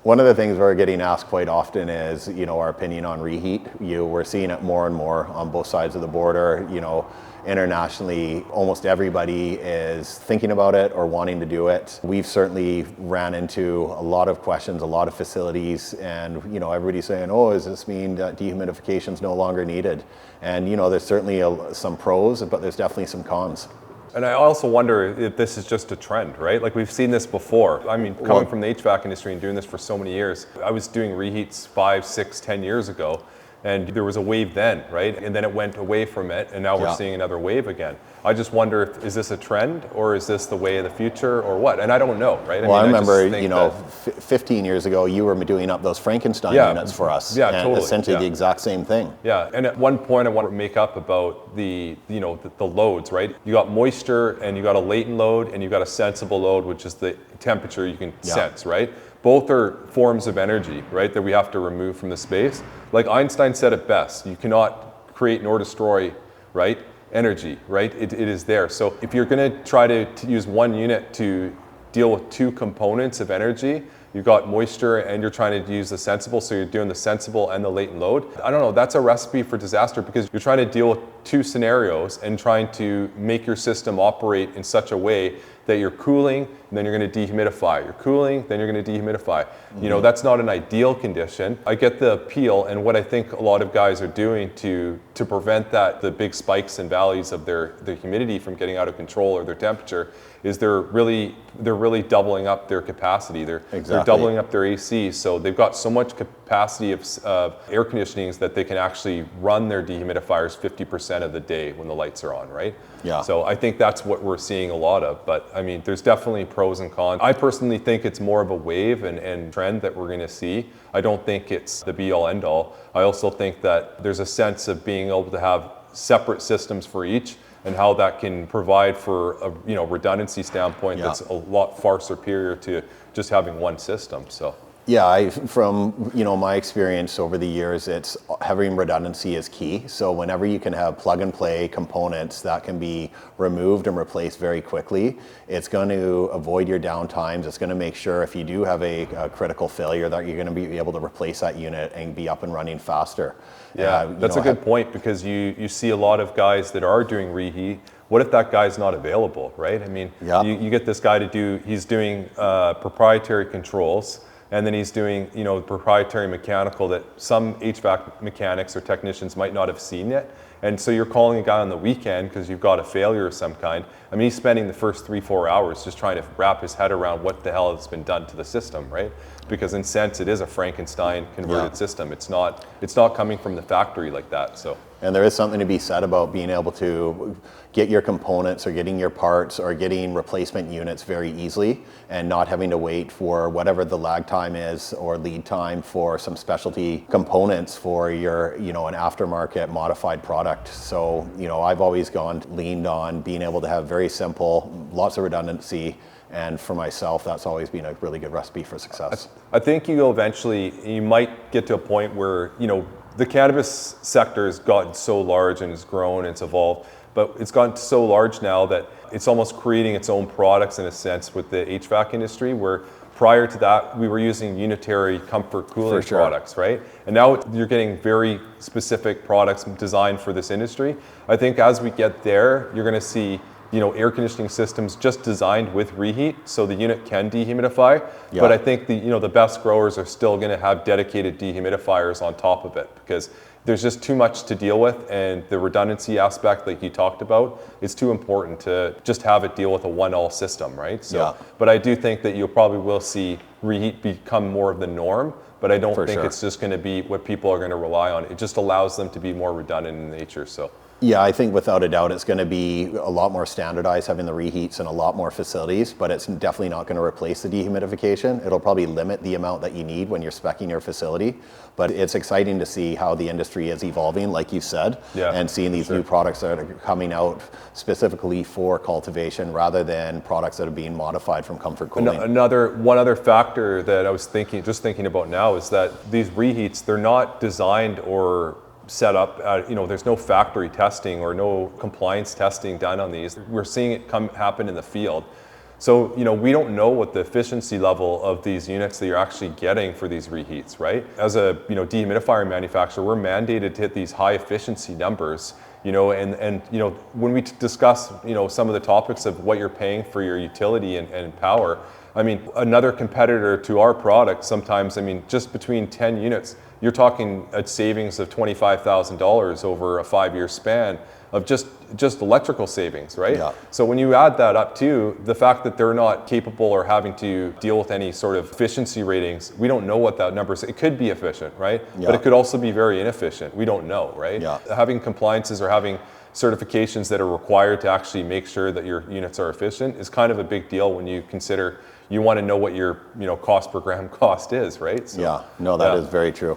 One of the things we're getting asked quite often is, our opinion on Reheat. We're seeing it more and more on both sides of the border. Internationally, almost everybody is thinking about it or wanting to do it. We've certainly ran into a lot of questions, a lot of facilities, and everybody's saying, "Oh, does this mean that dehumidification is no longer needed?" And there's certainly some pros, but there's definitely some cons. And I also wonder if this is just a trend, right? Like we've seen this before. I mean, coming from the HVAC industry and doing this for so many years, I was doing reheats 5, 6, 10 years ago, and there was a wave then, right? And then it went away from it, and now we're seeing another wave again. I just wonder, is this a trend, or is this the way of the future, or what? And I don't know, right? I remember, 15 years ago, you were doing up those Frankenstein units for us. Yeah, and totally. Essentially the exact same thing. Yeah, and at one point I want to make up about the loads, right? You got moisture, and you got a latent load, and you got a sensible load, which is the temperature you can sense, right? Both are forms of energy, right, that we have to remove from the space. Like Einstein said it best, you cannot create nor destroy, right, energy, right? It is there. So if you're going to try to use one unit to deal with two components of energy, you've got moisture and you're trying to use the sensible, so you're doing the sensible and the latent load. I don't know, that's a recipe for disaster, because you're trying to deal with two scenarios and trying to make your system operate in such a way that you're cooling and then you're going to dehumidify. You're cooling, then you're going to dehumidify. Mm-hmm. That's not an ideal condition. I get the appeal, and what I think a lot of guys are doing to prevent the big spikes and valleys of their humidity from getting out of control, or their temperature, is they're really doubling up their capacity. They're doubling up their AC, so they've got so much capacity of air conditionings that they can actually run their dehumidifiers 50% of the day when the lights are on, right? Yeah. So I think that's what we're seeing a lot of. But I mean, there's definitely pros and cons. I personally think it's more of a wave and trend that we're going to see. I don't think it's the be all end all. I also think that there's a sense of being able to have separate systems for each, and how that can provide for a redundancy standpoint that's a lot far superior to just having one system. So. Yeah, from my experience over the years, it's having redundancy is key. So whenever you can have plug and play components that can be removed and replaced very quickly, it's going to avoid your downtimes. It's going to make sure if you do have a critical failure that you're going to be able to replace that unit and be up and running faster. Yeah, that's a good point, because you see a lot of guys that are doing reheat. What if that guy's not available, right? I mean, you get this guy he's doing proprietary controls, and then he's doing, proprietary mechanical that some HVAC mechanics or technicians might not have seen yet. And so you're calling a guy on the weekend because you've got a failure of some kind. I mean, he's spending the first 3-4 hours just trying to wrap his head around what the hell has been done to the system, right? Because in sense, it is a Frankenstein converted system. It's not coming from the factory like that. So. And there is something to be said about being able to get your components or getting your parts or getting replacement units very easily, and not having to wait for whatever the lag time is or lead time for some specialty components for your, an aftermarket modified product. So, I've always leaned on being able to have very simple, lots of redundancy. And for myself, that's always been a really good recipe for success. I think you might get to a point where, the cannabis sector has gotten so large and has grown and it's evolved, but it's gotten so large now that it's almost creating its own products in a sense with the HVAC industry, where prior to that, we were using unitary comfort cooling products, right? And now you're getting very specific products designed for this industry. I think as we get there, you're gonna see air conditioning systems just designed with reheat, so the unit can dehumidify. Yeah. But I think the best growers are still going to have dedicated dehumidifiers on top of it, because there's just too much to deal with, and the redundancy aspect, like you talked about, is too important to just have it deal with a one-all system, right? So, but I do think that you probably will see reheat become more of the norm. But I don't think it's just going to be what people are going to rely on. It just allows them to be more redundant in nature. So. Yeah, I think without a doubt it's going to be a lot more standardized, having the reheats in a lot more facilities, but it's definitely not going to replace the dehumidification. It'll probably limit the amount that you need when you're speccing your facility. But it's exciting to see how the industry is evolving, like you said, and seeing these new products that are coming out specifically for cultivation rather than products that are being modified from comfort cooling. One other factor that I was thinking about now is that these reheats, they're not designed or set up, there's no factory testing or no compliance testing done on these. We're seeing it happen in the field. So, we don't know what the efficiency level of these units that you're actually getting for these reheats, right? As a, dehumidifier manufacturer, we're mandated to hit these high efficiency numbers, and when we discuss, some of the topics of what you're paying for your utility and power, I mean, another competitor to our product sometimes, just between 10 units, you're talking a savings of $25,000 over a 5-year span of just electrical savings, right? Yeah. So when you add that up to the fact that they're not capable or having to deal with any sort of efficiency ratings, we don't know what that number is. It could be efficient, right? Yeah. But it could also be very inefficient. We don't know, right? Yeah. Having compliances or having certifications that are required to actually make sure that your units are efficient is kind of a big deal when you consider you want to know what your cost per gram cost is, right? So, Yeah, no, that is very true.